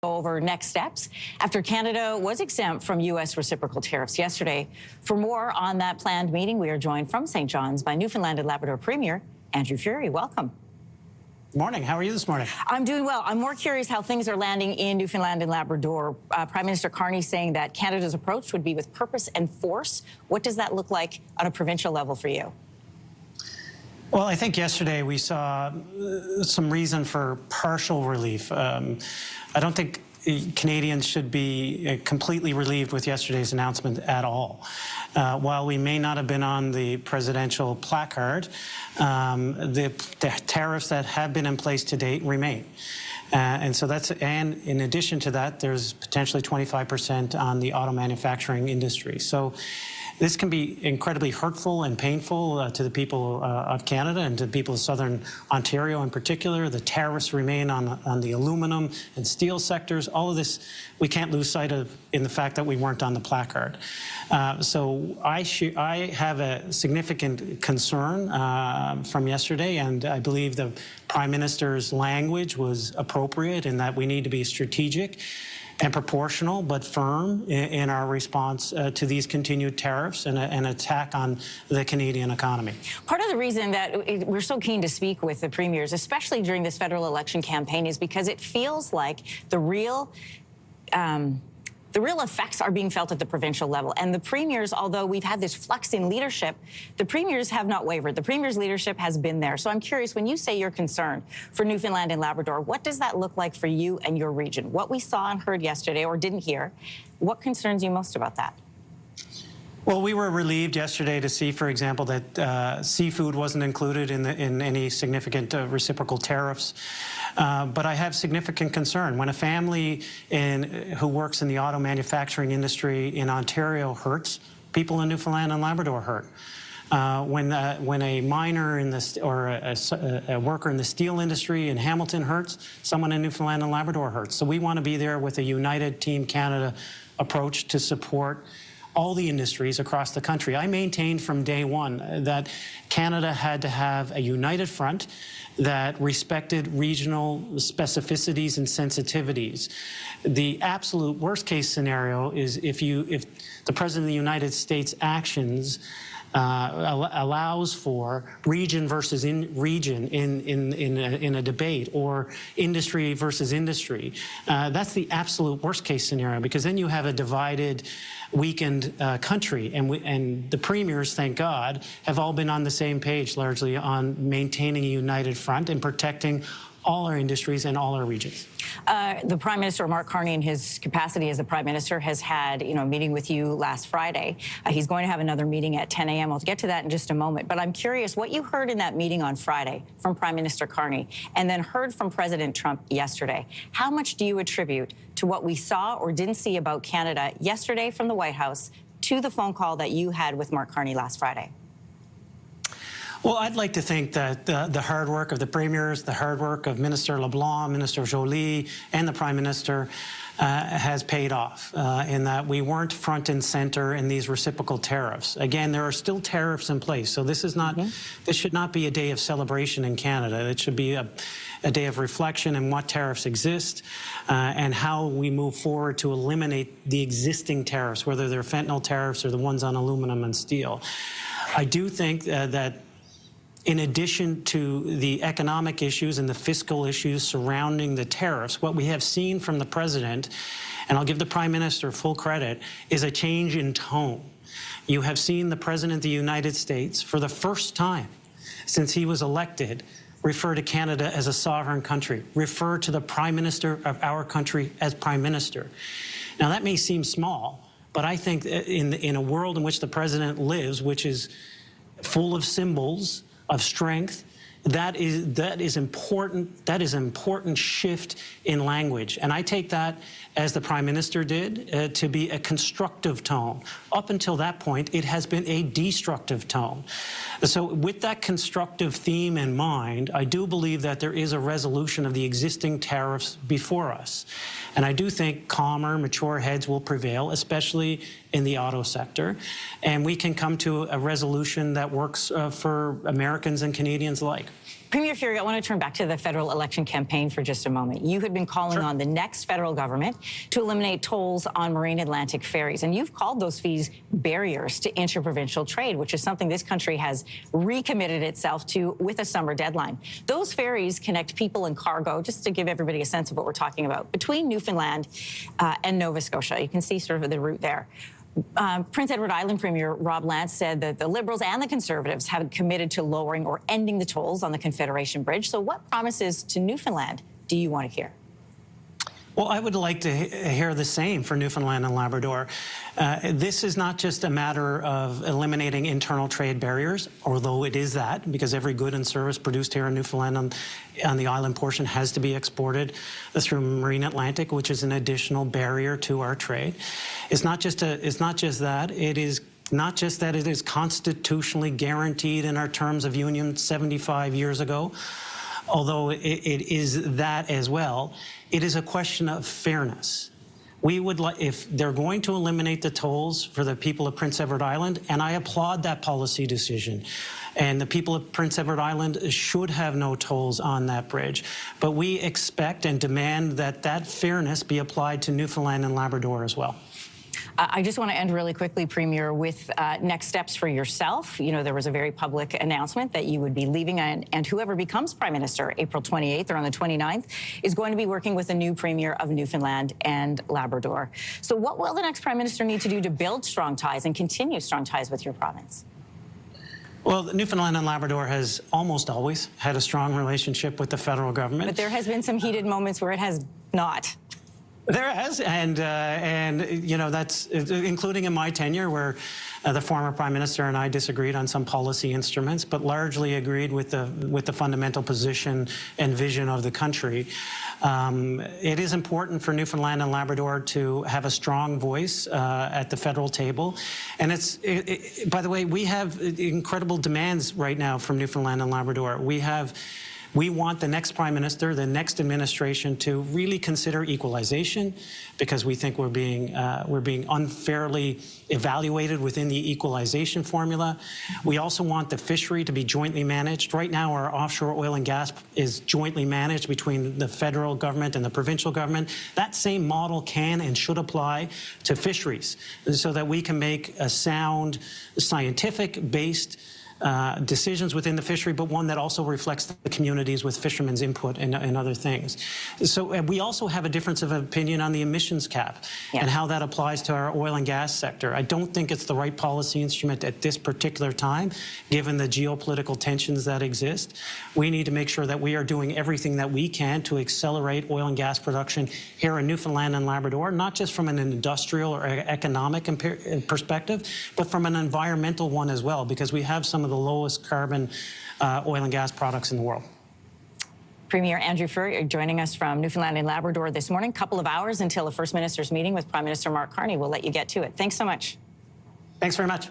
Over next steps after Canada was exempt from U.S. reciprocal tariffs yesterday. For more on that planned meeting, we are joined from St. John's by Newfoundland and Labrador Premier Andrew Furey. Welcome. Good morning. How are you this morning? I'm doing well. I'm more curious how things are landing in Newfoundland and Labrador. Prime Minister Carney saying that Canada's approach would be with purpose and force. What does that look like on a provincial level for you? Well, I think yesterday we saw some reason for partial relief. I don't think Canadians should be completely relieved with yesterday's announcement at all. While we may not have been on the presidential placard, the tariffs that have been in place to date remain. And in addition to that, there's potentially 25% on the auto manufacturing industry. So this can be incredibly hurtful and painful to the people of Canada and to the people of Southern Ontario in particular. The tariffs remain on the aluminum and steel sectors. All of this we can't lose sight of in the fact that we weren't on the placard. So I have a significant concern from yesterday, and I believe the Prime Minister's language was appropriate in that we need to be strategic and proportional but firm in our response to these continued tariffs and an attack on the Canadian economy. Part of the reason that we're so keen to speak with the premiers, especially during this federal election campaign, is because it feels like the real effects are being felt at the provincial level. And the premiers, although we've had this flux in leadership, the premiers have not wavered. The premiers' leadership has been there. So I'm curious, when you say you're concerned for Newfoundland and Labrador, what does that look like for you and your region? What we saw and heard yesterday or didn't hear, what concerns you most about that? Well, we were relieved yesterday to see, for example, that seafood wasn't included in any significant reciprocal tariffs. But I have significant concern. When a family who works in the auto manufacturing industry in Ontario hurts, people in Newfoundland and Labrador hurt. When a miner or a worker in the steel industry in Hamilton hurts, someone in Newfoundland and Labrador hurts. So we want to be there with a united Team Canada approach to support all the industries across the country. I maintained from day one that Canada had to have a united front that respected regional specificities and sensitivities. The absolute worst case scenario is if the President of the United States' actions allows for region versus region in a debate, or industry versus industry. That's the absolute worst case scenario, because then you have a divided, weakened country. And the premiers, thank God, have all been on the same page largely on maintaining a united front and protecting all our industries and all our regions. The Prime Minister, Mark Carney, in his capacity as the Prime Minister, has had a meeting with you last Friday. He's going to have another meeting at 10 a.m. I'll get to that in just a moment. But I'm curious what you heard in that meeting on Friday from Prime Minister Carney and then heard from President Trump yesterday. How much do you attribute to what we saw or didn't see about Canada yesterday from the White House to the phone call that you had with Mark Carney last Friday? Well, I'd like to think that the hard work of the premiers, the hard work of Minister LeBlanc, Minister Joly, and the Prime Minister has paid off in that we weren't front and center in these reciprocal tariffs. Again, there are still tariffs in place, so this is not, this should not be a day of celebration in Canada. It should be a day of reflection on what tariffs exist and how we move forward to eliminate the existing tariffs, whether they're fentanyl tariffs or the ones on aluminum and steel. I do think that in addition to the economic issues and the fiscal issues surrounding the tariffs, what we have seen from the President, and I'll give the Prime Minister full credit, is a change in tone. You have seen the President of the United States, for the first time since he was elected, refer to Canada as a sovereign country, refer to the Prime Minister of our country as Prime Minister. Now, that may seem small, but I think in a world in which the President lives, which is full of symbols of strength, that is important. That is an important shift in language, and I take that, as the Prime Minister did, to be a constructive tone. Up until that point, it has been a destructive tone. So with that constructive theme in mind, I do believe that there is a resolution of the existing tariffs before us. And I do think calmer, mature heads will prevail, especially in the auto sector. And we can come to a resolution that works for Americans and Canadians alike. Premier Furey, I want to turn back to the federal election campaign for just a moment. You had been calling on the next federal government to eliminate tolls on marine Atlantic ferries, and you've called those fees barriers to interprovincial trade, which is something this country has recommitted itself to with a summer deadline. Those ferries connect people and cargo, just to give everybody a sense of what we're talking about, between Newfoundland and Nova Scotia. You can see sort of the route there. Prince Edward Island Premier Rob Lance said that the Liberals and the Conservatives have committed to lowering or ending the tolls on the Confederation Bridge. So what promises to Newfoundland do you want to hear? Well, I would like to hear the same for Newfoundland and Labrador. This is not just a matter of eliminating internal trade barriers, although it is that, because every good and service produced here in Newfoundland on the island portion has to be exported through Marine Atlantic, which is an additional barrier to our trade. It's not just that. It is not just that it is constitutionally guaranteed in our terms of union 75 years ago, although it is that as well. It is a question of fairness. We would like, if they're going to eliminate the tolls for the people of Prince Edward Island, and I applaud that policy decision, and the people of Prince Edward Island should have no tolls on that bridge. But we expect and demand that that fairness be applied to Newfoundland and Labrador as well. I just want to end really quickly, Premier, with next steps for yourself. You know, there was a very public announcement that you would be leaving, and whoever becomes Prime Minister April 28th or on the 29th is going to be working with the new Premier of Newfoundland and Labrador. So what will the next Prime Minister need to do to build strong ties and continue strong ties with your province? Well, Newfoundland and Labrador has almost always had a strong relationship with the federal government. But there has been some heated moments where it has not. There has, and you know, that's including in my tenure where the former Prime Minister and I disagreed on some policy instruments, but largely agreed with the fundamental position and vision of the country. It is important for Newfoundland and Labrador to have a strong voice at the federal table, and by the way, we have incredible demands right now from Newfoundland and Labrador. We want the next Prime Minister, the next administration, to really consider equalization, because we think we're being unfairly evaluated within the equalization formula. We also want the fishery to be jointly managed. Right now, our offshore oil and gas is jointly managed between the federal government and the provincial government. That same model can and should apply to fisheries, so that we can make a sound, scientific-based decisions within the fishery, but one that also reflects the communities with fishermen's input and other things. So we also have a difference of opinion on the emissions cap and how that applies to our oil and gas sector. I don't think it's the right policy instrument at this particular time, given the geopolitical tensions that exist. We need to make sure that we are doing everything that we can to accelerate oil and gas production here in Newfoundland and Labrador, not just from an industrial or economic perspective, but from an environmental one as well, because we have some of the lowest carbon oil and gas products in the world. Premier Andrew Furey joining us from Newfoundland and Labrador this morning. Couple of hours until the First Minister's meeting with Prime Minister Mark Carney. We'll let you get to it. Thanks so much. Thanks very much.